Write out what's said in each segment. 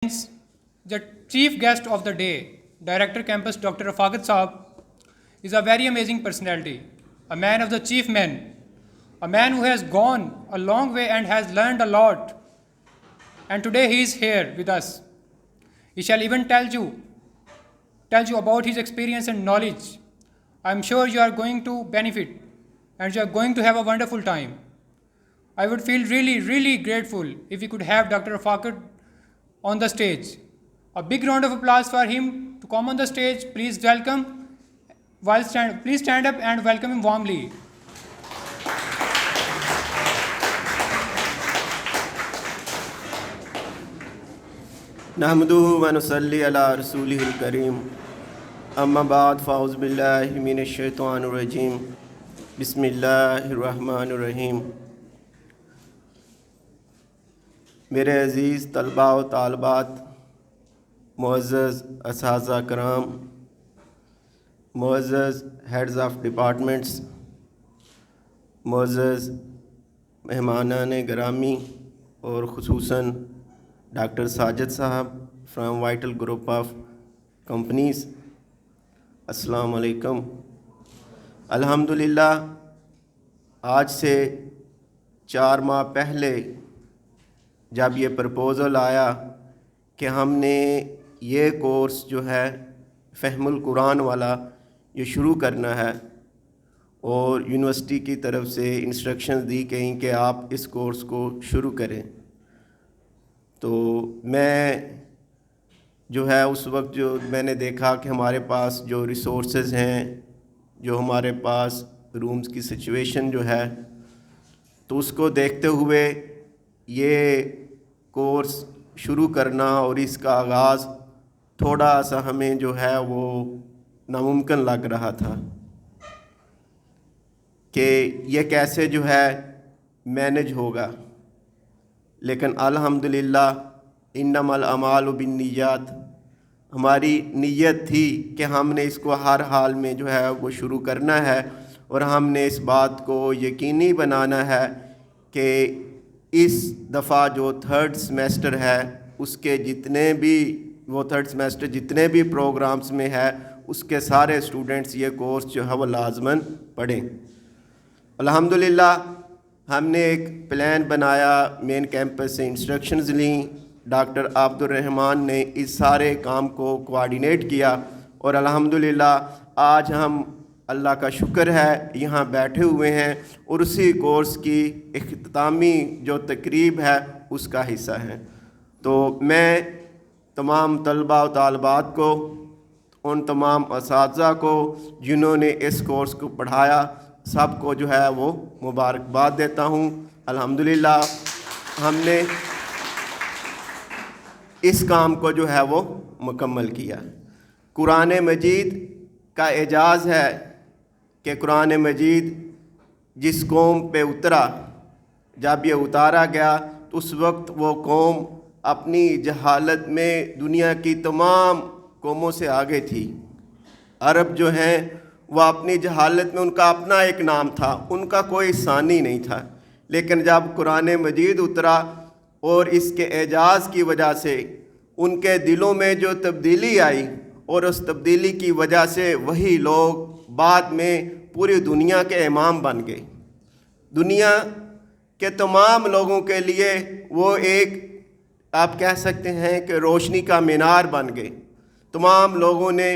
The chief guest of the day, Director Campus Dr. Rafaqat Saab, is a very amazing personality, a man of the chief men, a man who has gone a long way and has learned a lot. And today he is here with us. He shall even tell you about his experience and knowledge. I am sure you are going to benefit and you are going to have a wonderful time. I would feel really grateful if we could have Dr. Rafaqat on the stage. A big round of applause for him to come on the stage. Please stand up and welcome him warmly. نحمدہ و نصلی علی رسولہ الکریم اما بعد فاعوذ باللہ من الشیطان الرجیم بسم اللہ الرحمن الرحیم. میرے عزیز طلباء و طالبات، معزز اساتذہ کرام، معزز ہیڈز آف ڈپارٹمنٹس، معزز مہمانان گرامی اور خصوصاً ڈاکٹر ساجد صاحب from vital group of companies, السلام علیکم. الحمدللہ آج سے 4 ماہ پہلے جب یہ پرپوزل آیا کہ ہم نے یہ کورس جو ہے فہم القرآن والا یہ شروع کرنا ہے، اور یونیورسٹی کی طرف سے انسٹرکشنز دی گئیں کہ آپ اس کورس کو شروع کریں، تو میں جو ہے اس وقت جو میں نے دیکھا کہ ہمارے پاس جو ریسورسز ہیں، جو ہمارے پاس رومز کی سچویشن جو ہے، تو اس کو دیکھتے ہوئے یہ کورس شروع کرنا اور اس کا آغاز تھوڑا سا ہمیں جو ہے وہ ناممکن لگ رہا تھا کہ یہ کیسے جو ہے مینج ہوگا. لیکن الحمدللہ انما الاعمال بالنیات، ہماری نیت تھی کہ ہم نے اس کو ہر حال میں جو ہے وہ شروع کرنا ہے، اور ہم نے اس بات کو یقینی بنانا ہے کہ اس دفعہ جو 3rd سیمیسٹر ہے اس کے جتنے بھی وہ 3rd سیمیسٹر جتنے بھی پروگرامز میں ہے اس کے سارے اسٹوڈنٹس یہ کورس جو ہے وہ لازماً پڑھیں. الحمدللہ ہم نے ایک پلان بنایا، مین کیمپس سے انسٹرکشنز لیں، ڈاکٹر عبد الرحمن نے اس سارے کام کو کوآرڈینیٹ کیا، اور الحمدللہ آج ہم اللہ کا شکر ہے یہاں بیٹھے ہوئے ہیں اور اسی کورس کی اختتامی جو تقریب ہے اس کا حصہ ہیں. تو میں تمام طلباء و طالبات کو، ان تمام اساتذہ کو جنہوں نے اس کورس کو پڑھایا، سب کو جو ہے وہ مبارکباد دیتا ہوں. الحمدللہ ہم نے اس کام کو جو ہے وہ مکمل کیا. قرآن مجید کا اعجاز ہے کہ قرآن مجید جس قوم پہ اترا، جب یہ اتارا گیا تو اس وقت وہ قوم اپنی جہالت میں دنیا کی تمام قوموں سے آگے تھی. عرب جو ہیں وہ اپنی جہالت میں ان کا اپنا ایک نام تھا، ان کا کوئی ثانی نہیں تھا. لیکن جب قرآن مجید اترا اور اس کے اعجاز کی وجہ سے ان کے دلوں میں جو تبدیلی آئی، اور اس تبدیلی کی وجہ سے وہی لوگ بعد میں پوری دنیا کے امام بن گئے. دنیا کے تمام لوگوں کے لیے وہ ایک آپ کہہ سکتے ہیں کہ روشنی کا مینار بن گئے. تمام لوگوں نے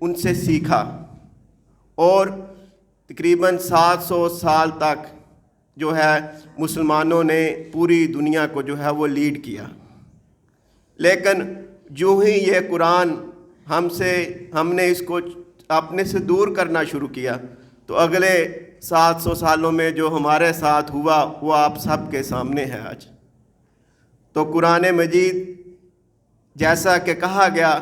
ان سے سیکھا، اور تقریباً 700 سال تک جو ہے مسلمانوں نے پوری دنیا کو جو ہے وہ لیڈ کیا. لیکن جو ہی یہ قرآن ہم نے اس کو اپنے سے دور کرنا شروع کیا، تو اگلے 700 سالوں میں جو ہمارے ساتھ ہوا وہ آپ سب کے سامنے ہے آج. تو قرآن مجید جیسا کہ کہا گیا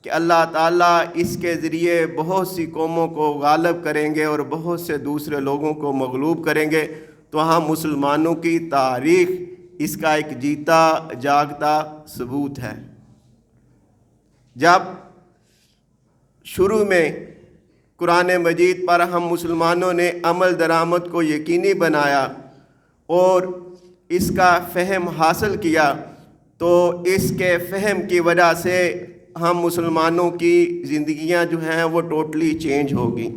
کہ اللہ تعالیٰ اس کے ذریعے بہت سی قوموں کو غالب کریں گے اور بہت سے دوسرے لوگوں کو مغلوب کریں گے، تو ہم مسلمانوں کی تاریخ اس کا ایک جیتا جاگتا ثبوت ہے. جب شروع میں قرآن مجید پر ہم مسلمانوں نے عمل درآمد کو یقینی بنایا اور اس کا فہم حاصل کیا، تو اس کے فہم کی وجہ سے ہم مسلمانوں کی زندگیاں جو ہیں وہ ٹوٹلی چینج ہوگی.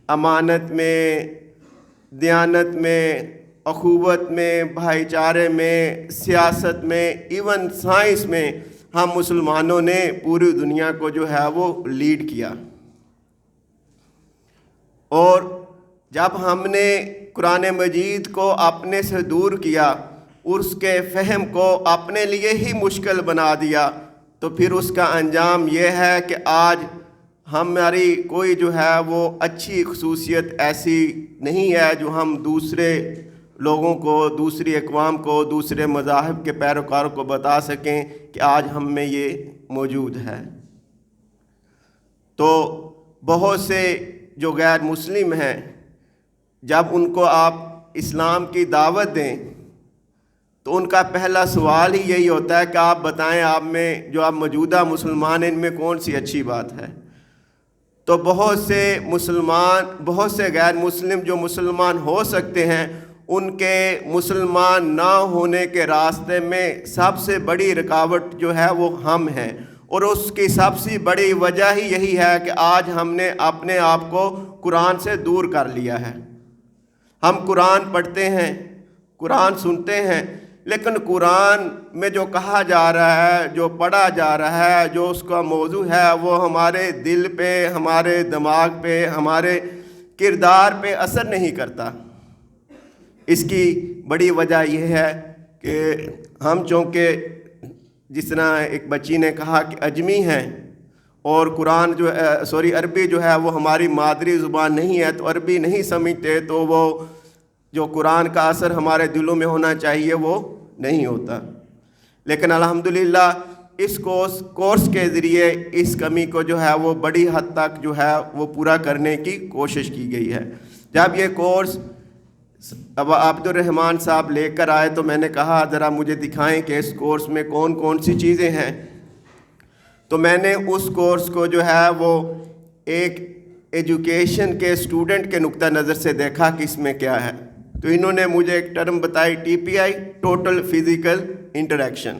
امانت میں، دیانت میں، اخوت میں، بھائی چارے میں، سیاست میں، ایون سائنس میں ہم مسلمانوں نے پوری دنیا کو جو ہے وہ لیڈ کیا. اور جب ہم نے قرآن مجید کو اپنے سے دور کیا، اس کے فہم کو اپنے لیے ہی مشکل بنا دیا، تو پھر اس کا انجام یہ ہے کہ آج ہماری کوئی جو ہے وہ اچھی خصوصیت ایسی نہیں ہے جو ہم دوسرے لوگوں کو، دوسری اقوام کو، دوسرے مذاہب کے پیروکاروں کو بتا سکیں کہ آج ہم میں یہ موجود ہے. تو بہت سے جو غیر مسلم ہیں، جب ان کو آپ اسلام کی دعوت دیں تو ان کا پہلا سوال ہی یہی ہوتا ہے کہ آپ بتائیں آپ میں جو آپ موجودہ مسلمان ہیں ان میں کون سی اچھی بات ہے. تو بہت سے غیر مسلم جو مسلمان ہو سکتے ہیں، ان کے مسلمان نہ ہونے کے راستے میں سب سے بڑی رکاوٹ جو ہے وہ ہم ہیں. اور اس کی سب سے بڑی وجہ ہی یہی ہے کہ آج ہم نے اپنے آپ کو قرآن سے دور کر لیا ہے. ہم قرآن پڑھتے ہیں، قرآن سنتے ہیں، لیکن قرآن میں جو کہا جا رہا ہے، جو پڑھا جا رہا ہے، جو اس کا موضوع ہے، وہ ہمارے دل پہ، ہمارے دماغ پہ، ہمارے کردار پہ اثر نہیں کرتا. اس کی بڑی وجہ یہ ہے کہ ہم چونکہ جس طرح ایک بچی نے کہا کہ اجمی ہیں، اور قرآن عربی جو ہے وہ ہماری مادری زبان نہیں ہے، تو عربی نہیں سمجھتے، تو وہ جو قرآن کا اثر ہمارے دلوں میں ہونا چاہیے وہ نہیں ہوتا. لیکن الحمدللہ اس کورس کے ذریعے اس کمی کو جو ہے وہ بڑی حد تک جو ہے وہ پورا کرنے کی کوشش کی گئی ہے. جب یہ کورس اب عبد الرحمن صاحب لے کر آئے تو میں نے کہا ذرا مجھے دکھائیں کہ اس کورس میں کون کون سی چیزیں ہیں. تو میں نے اس کورس کو جو ہے وہ ایک ایجوکیشن کے اسٹوڈنٹ کے نقطہ نظر سے دیکھا کہ اس میں کیا ہے. تو انہوں نے مجھے ایک ٹرم بتائی، TPI، ٹوٹل فزیکل انٹریکشن.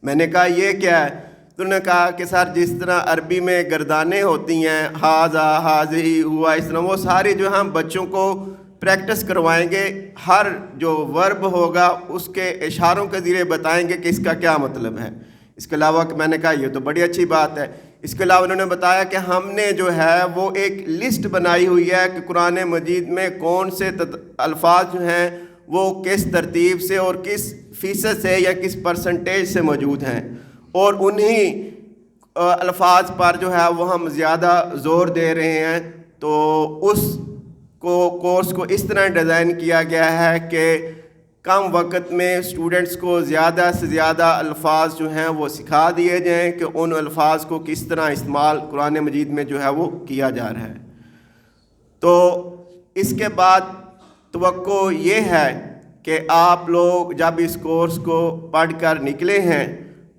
میں نے کہا یہ کیا ہے؟ تو انہوں نے کہا کہ سر جس طرح عربی میں گردانیں ہوتی ہیں، ہاذا، ہاذی، ہوا، اس طرح وہ ساری جو ہم بچوں کو پریکٹس کروائیں گے، ہر جو ورب ہوگا اس کے اشاروں کے ذریعے بتائیں گے کہ اس کا کیا مطلب ہے. اس کے علاوہ کہ میں نے کہا یہ تو بڑی اچھی بات ہے. اس کے علاوہ انہوں نے بتایا کہ ہم نے جو ہے وہ ایک لسٹ بنائی ہوئی ہے کہ قرآن مجید میں کون سے الفاظ جو ہیں وہ کس ترتیب سے اور کس فیصد سے یا کس پرسنٹیج سے موجود ہیں، اور انہی الفاظ پر جو ہے وہ ہم زیادہ زور دے رہے ہیں. تو اس کورس کو اس طرح ڈیزائن کیا گیا ہے کہ کم وقت میں اسٹوڈنٹس کو زیادہ سے زیادہ الفاظ جو ہیں وہ سکھا دیے جائیں کہ ان الفاظ کو کس طرح استعمال قرآن مجید میں جو ہے وہ کیا جا رہا ہے. تو اس کے بعد توقع یہ ہے کہ آپ لوگ جب اس کورس کو پڑھ کر نکلے ہیں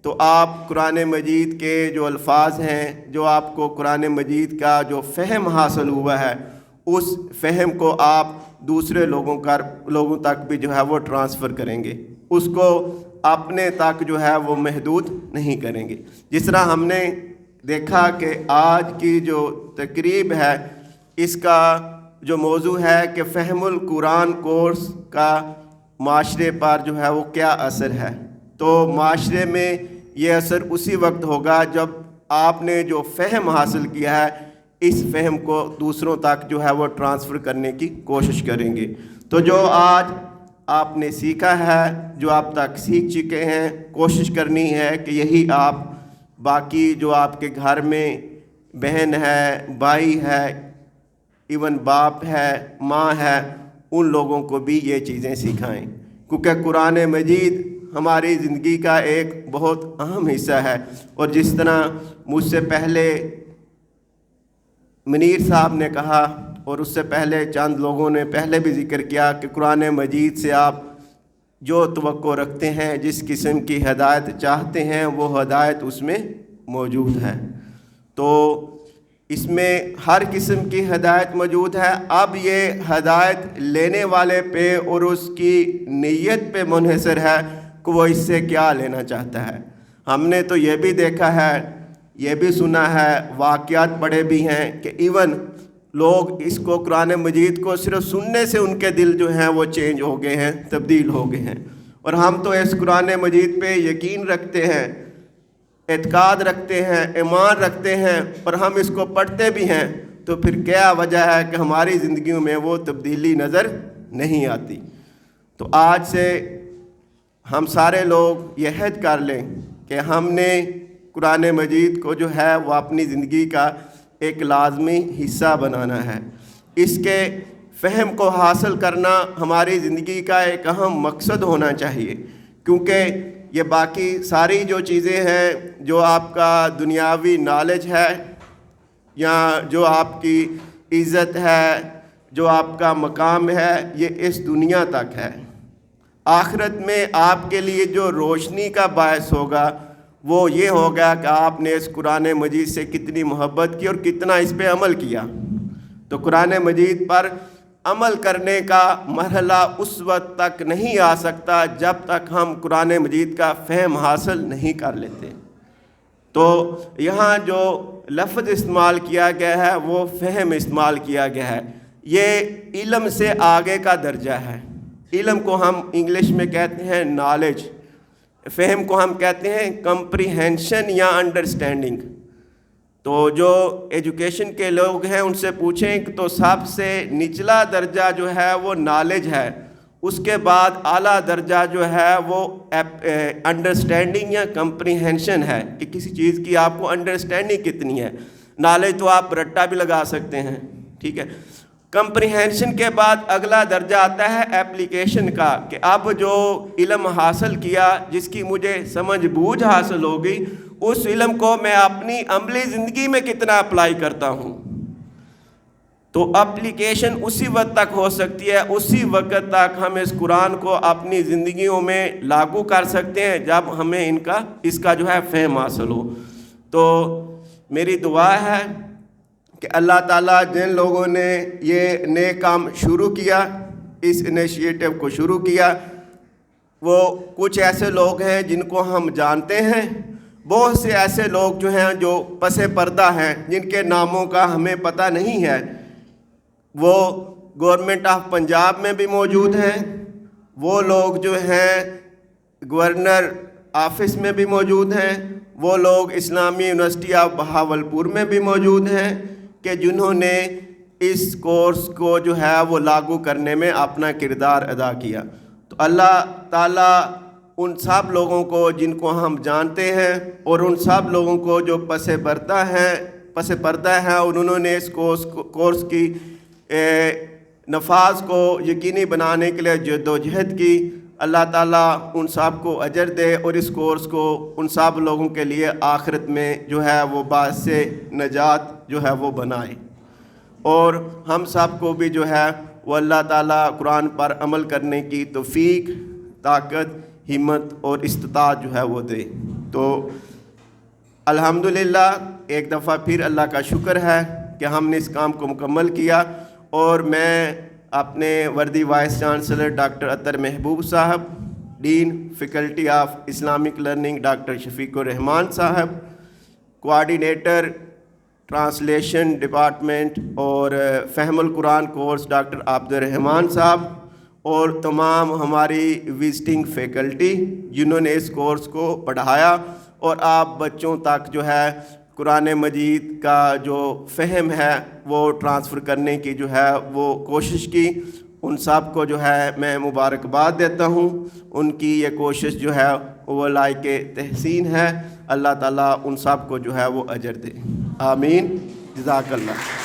تو آپ قرآن مجید کے جو الفاظ ہیں، جو آپ کو قرآن مجید کا جو فہم حاصل ہوا ہے، اس فہم کو آپ دوسرے لوگوں تک بھی جو ہے وہ ٹرانسفر کریں گے. اس کو اپنے تک جو ہے وہ محدود نہیں کریں گے. جس طرح ہم نے دیکھا کہ آج کی جو تقریب ہے اس کا جو موضوع ہے کہ فہم القرآن کورس کا معاشرے پر جو ہے وہ کیا اثر ہے. تو معاشرے میں یہ اثر اسی وقت ہوگا جب آپ نے جو فہم حاصل کیا ہے اس فہم کو دوسروں تک جو ہے وہ ٹرانسفر کرنے کی کوشش کریں گے. تو جو آج آپ نے سیکھا ہے، جو آپ تک سیکھ چکے ہیں، کوشش کرنی ہے کہ یہی آپ باقی جو آپ کے گھر میں بہن ہے، بھائی ہے، ایون باپ ہے، ماں ہے، ان لوگوں کو بھی یہ چیزیں سکھائیں، کیونکہ قرآن مجید ہماری زندگی کا ایک بہت اہم حصہ ہے. اور جس طرح مجھ سے پہلے منیر صاحب نے کہا اور اس سے پہلے چند لوگوں نے پہلے بھی ذکر کیا کہ قرآن مجید سے آپ جو توقع رکھتے ہیں، جس قسم کی ہدایت چاہتے ہیں، وہ ہدایت اس میں موجود ہے. تو اس میں ہر قسم کی ہدایت موجود ہے. اب یہ ہدایت لینے والے پہ اور اس کی نیت پہ منحصر ہے کہ وہ اس سے کیا لینا چاہتا ہے۔ ہم نے تو یہ بھی دیکھا ہے، یہ بھی سنا ہے، واقعات پڑھے بھی ہیں کہ ایون لوگ اس کو قرآن مجید کو صرف سننے سے ان کے دل جو ہیں وہ چینج ہو گئے ہیں، تبدیل ہو گئے ہیں۔ اور ہم تو اس قرآن مجید پہ یقین رکھتے ہیں، اعتقاد رکھتے ہیں، ایمان رکھتے ہیں، اور ہم اس کو پڑھتے بھی ہیں، تو پھر کیا وجہ ہے کہ ہماری زندگیوں میں وہ تبدیلی نظر نہیں آتی؟ تو آج سے ہم سارے لوگ یہ عہد کر لیں کہ ہم نے قرآن مجید کو جو ہے وہ اپنی زندگی کا ایک لازمی حصہ بنانا ہے۔ اس کے فہم کو حاصل کرنا ہماری زندگی کا ایک اہم مقصد ہونا چاہیے، کیونکہ یہ باقی ساری جو چیزیں ہیں، جو آپ کا دنیاوی نالج ہے یا جو آپ کی عزت ہے، جو آپ کا مقام ہے، یہ اس دنیا تک ہے۔ آخرت میں آپ کے لیے جو روشنی کا باعث ہوگا وہ یہ ہوگا کہ آپ نے اس قرآن مجید سے کتنی محبت کی اور کتنا اس پہ عمل کیا۔ تو قرآن مجید پر عمل کرنے کا مرحلہ اس وقت تک نہیں آ سکتا جب تک ہم قرآن مجید کا فہم حاصل نہیں کر لیتے۔ تو یہاں جو لفظ استعمال کیا گیا ہے وہ فہم استعمال کیا گیا ہے۔ یہ علم سے آگے کا درجہ ہے۔ علم کو ہم انگلش میں کہتے ہیں نالج، فہم کو ہم کہتے ہیں کمپریہنشن یا انڈرسٹینڈنگ۔ تو جو ایجوکیشن کے لوگ ہیں ان سے پوچھیں تو سب سے نچلا درجہ جو ہے وہ نالج ہے، اس کے بعد اعلیٰ درجہ جو ہے وہ انڈرسٹینڈنگ یا کمپریہنشن ہے کہ کسی چیز کی آپ کو انڈرسٹینڈنگ کتنی ہے۔ نالج تو آپ رٹا بھی لگا سکتے ہیں، ٹھیک ہے۔ کمپریہنشن کے بعد اگلا درجہ آتا ہے ایپلیکیشن کا، کہ اب جو علم حاصل کیا، جس کی مجھے سمجھ بوجھ حاصل ہوگی، اس علم کو میں اپنی عملی زندگی میں کتنا اپلائی کرتا ہوں۔ تو اپلیکیشن اسی وقت تک ہو سکتی ہے، اسی وقت تک ہم اس قرآن کو اپنی زندگیوں میں لاگو کر سکتے ہیں جب ہمیں اس کا جو ہے فہم حاصل ہو۔ تو میری دعا ہے کہ اللہ تعالیٰ جن لوگوں نے یہ نیک کام شروع کیا، اس انیشیٹو کو شروع کیا، وہ کچھ ایسے لوگ ہیں جن کو ہم جانتے ہیں، بہت سے ایسے لوگ جو ہیں جو پس پردہ ہیں، جن کے ناموں کا ہمیں پتہ نہیں ہے، وہ گورنمنٹ آف پنجاب میں بھی موجود ہیں، وہ لوگ جو ہیں گورنر آفس میں بھی موجود ہیں، وہ لوگ اسلامی یونیورسٹی آف بہاولپور میں بھی موجود ہیں کہ جنہوں نے اس کورس کو جو ہے وہ لاگو کرنے میں اپنا کردار ادا کیا۔ تو اللہ تعالیٰ ان سب لوگوں کو جن کو ہم جانتے ہیں اور ان سب لوگوں کو جو پس پردہ ہیں اور انہوں نے اس کورس کی نفاذ کو یقینی بنانے کے لیے جدوجہد کی، اللہ تعالیٰ ان سب کو اجر دے اور اس کورس کو ان سب لوگوں کے لیے آخرت میں جو ہے وہ باعث نجات جو ہے وہ بنائے، اور ہم سب کو بھی جو ہے وہ اللہ تعالیٰ قرآن پر عمل کرنے کی توفیق، طاقت، ہمت اور استطاعت جو ہے وہ دے۔ تو الحمدللہ ایک دفعہ پھر اللہ کا شکر ہے کہ ہم نے اس کام کو مکمل کیا، اور میں اپنے وردی vice chancellor doctor Athar Mahboob Sahab, dean faculty of Islamic learning doctor Shafiq Ur-Rahman Sahab, coordinator translation department اور فہم القرآن کورس ڈاکٹر عبد الرحمان صاحب، اور تمام ہماری وزٹنگ فیکلٹی جنہوں نے اس کورس کو پڑھایا اور آپ بچوں تک جو ہے قرآن مجید کا جو فہم ہے وہ ٹرانسفر کرنے کی جو ہے وہ کوشش کی، ان سب کو جو ہے میں مبارکباد دیتا ہوں۔ ان کی یہ کوشش جو ہے وہ لائق تحسین ہے۔ اللہ تعالیٰ ان سب کو جو ہے وہ اجر دے، آمین، جزاک اللہ۔